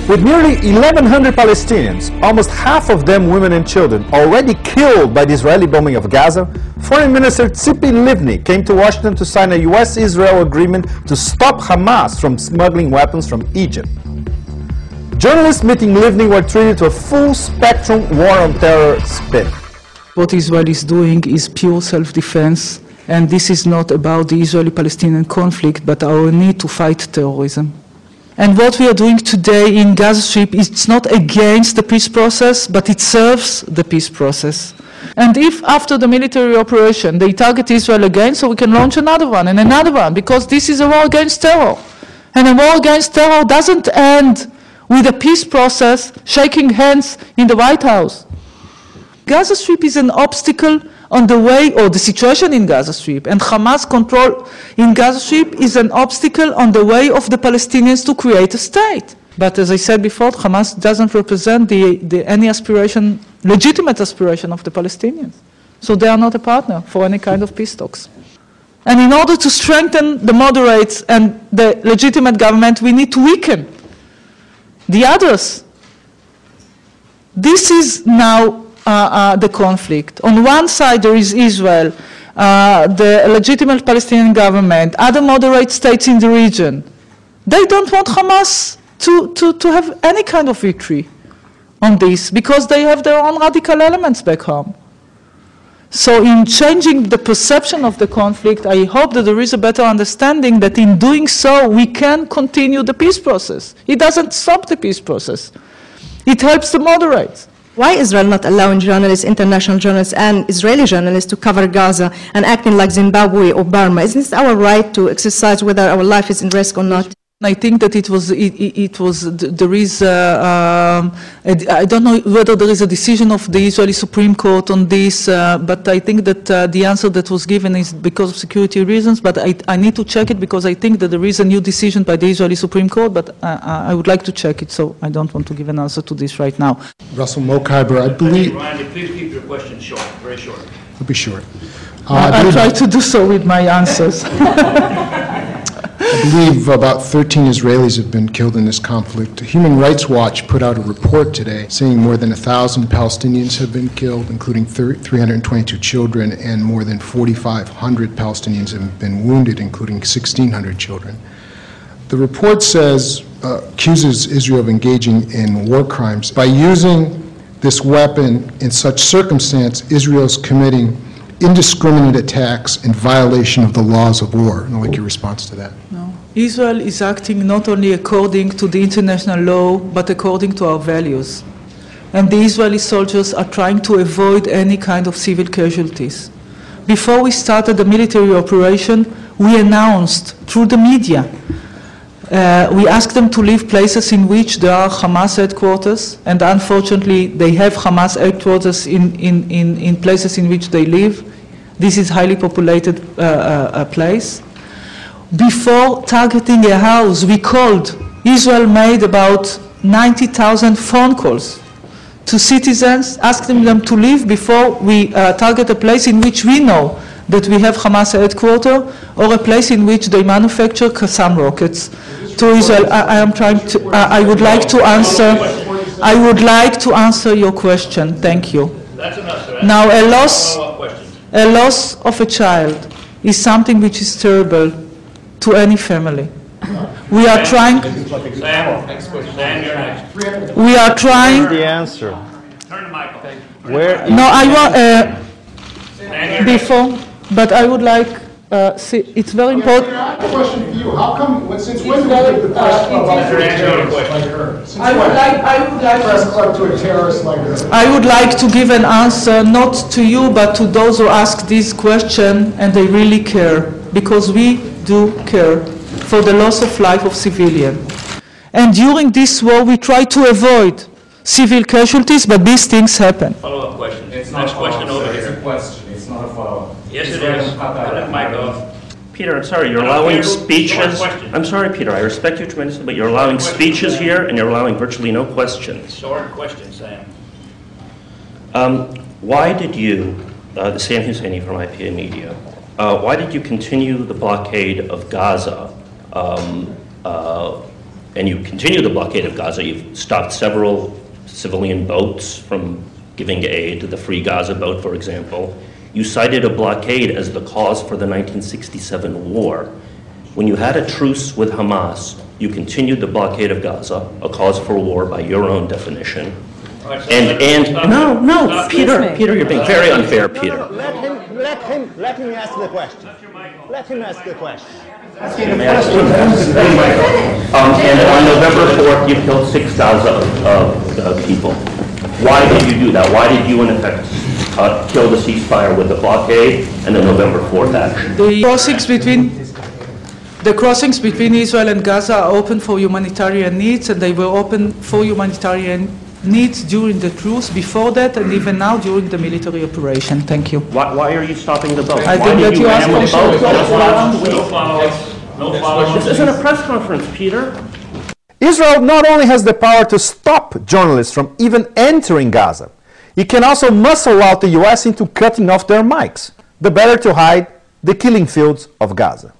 With nearly 1,100 Palestinians, almost half of them women and children, already killed by the Israeli bombing of Gaza, Foreign Minister Tzipi Livni came to Washington to sign a US-Israel agreement to stop Hamas from smuggling weapons from Egypt. Journalists meeting Livni were treated to a full-spectrum war on terror spin. What Israel is doing is pure self-defense, and this is not about the Israeli-Palestinian conflict, but our need to fight terrorism. And what we are doing today in Gaza Strip is not against the peace process, but it serves the peace process. And if after the military operation they target Israel again, so we can launch another one and another one, because this is a war against terror. And a war against terror doesn't end with a peace process shaking hands in the White House. Gaza Strip is an obstacle on the way, or the situation in Gaza Strip, and Hamas control in Gaza Strip is an obstacle on the way of the Palestinians to create a state. But as I said before, Hamas doesn't represent any aspiration, legitimate aspiration of the Palestinians. So they are not a partner for any kind of peace talks. And in order to strengthen the moderates and the legitimate government, we need to weaken the others. This is now the conflict. On one side there is Israel, the legitimate Palestinian government, other moderate states in the region. They don't want Hamas to have any kind of victory on this, because they have their own radical elements back home. So in changing the perception of the conflict, I hope that there is a better understanding that in doing so we can continue the peace process. It doesn't stop the peace process. It helps the moderates. Why Israel not allowing journalists, international journalists and Israeli journalists to cover Gaza and acting like Zimbabwe or Burma? Isn't it our right to exercise whether our life is in risk or not? I think that there is, I don't know whether there is a decision of the Israeli Supreme Court on this, but I think that the answer that was given is because of security reasons, but I need to check it, because I think that there is a new decision by the Israeli Supreme Court, but I would like to check it, so I don't want to give an answer to this right now. Russell Mokhiber, I believe... Randy, please keep your questions short, very short. I'll be short. I'll try to do so with my answers. I believe about 13 Israelis have been killed in this conflict. Human Rights Watch put out a report today saying more than 1,000 Palestinians have been killed, including 322 children, and more than 4,500 Palestinians have been wounded, including 1,600 children. The report accuses Israel of engaging in war crimes. By using this weapon in such circumstance, Israel is committing indiscriminate attacks in violation of the laws of war. I'd like your response to that. No. Israel is acting not only according to the international law, but according to our values. And the Israeli soldiers are trying to avoid any kind of civil casualties. Before we started the military operation, we announced through the media, we asked them to leave places in which there are Hamas headquarters, and unfortunately they have Hamas headquarters in places in which they live. This is a highly populated place. Before targeting a house, we called. Israel made about 90,000 phone calls to citizens, asking them to leave before we target a place in which we know that we have Hamas headquarters, or a place in which they manufacture Qassam rockets. To Israel, I would like to answer your question. Thank you. That's enough, sir. Now, a loss of a child is something which is terrible to any family. We are trying. Sam, you're next. We are trying. The answer. Turn the mic off. Where? No, I want before, but I would like. It's very important. I have a question for you. How come, since when did the press club up to a terrorist like her? Since when? Press club to a terrorist like her? I would like to give an answer not to you, but to those who ask this question, and they really care, because we do care for the loss of life of civilians. And during this war, we try to avoid civil casualties, but these things happen. Follow-up question. It's not Next question over It's here. a question. It's not a follow-up. Yes, it is. Turn the mic off. Peter, I'm sorry, you're I don't allowing hear speeches. short questions. I'm sorry, Peter, I respect you tremendously, but you're allowing Short speeches questions, here and you're allowing virtually no questions. Short question, Sam. Why did you, the Sam Husseini from IPA Media, why did you continue the blockade of Gaza and you continue the blockade of Gaza. You've stopped several civilian boats from giving aid, the Free Gaza boat, for example. You cited a blockade as the cause for the 1967 war. When you had a truce with Hamas, you continued the blockade of Gaza, a cause for war by your own definition. Peter, you're being very unfair, Peter. Let him ask the question. Let him ask the question. And on November 4th, you killed 6 Gaza people. Why did you do that? Why did you, in effect, kill the ceasefire with the blockade and the November 4th action? The crossings between Israel and Gaza are open for humanitarian needs, and they were open for humanitarian needs during the truce, before that, and even now during the military operation. Thank you. Why are you stopping the boat? I think that you asked for No follow-up. This isn't a press conference, Peter. Israel not only has the power to stop journalists from even entering Gaza, it can also muscle out the US into cutting off their mics, the better to hide the killing fields of Gaza.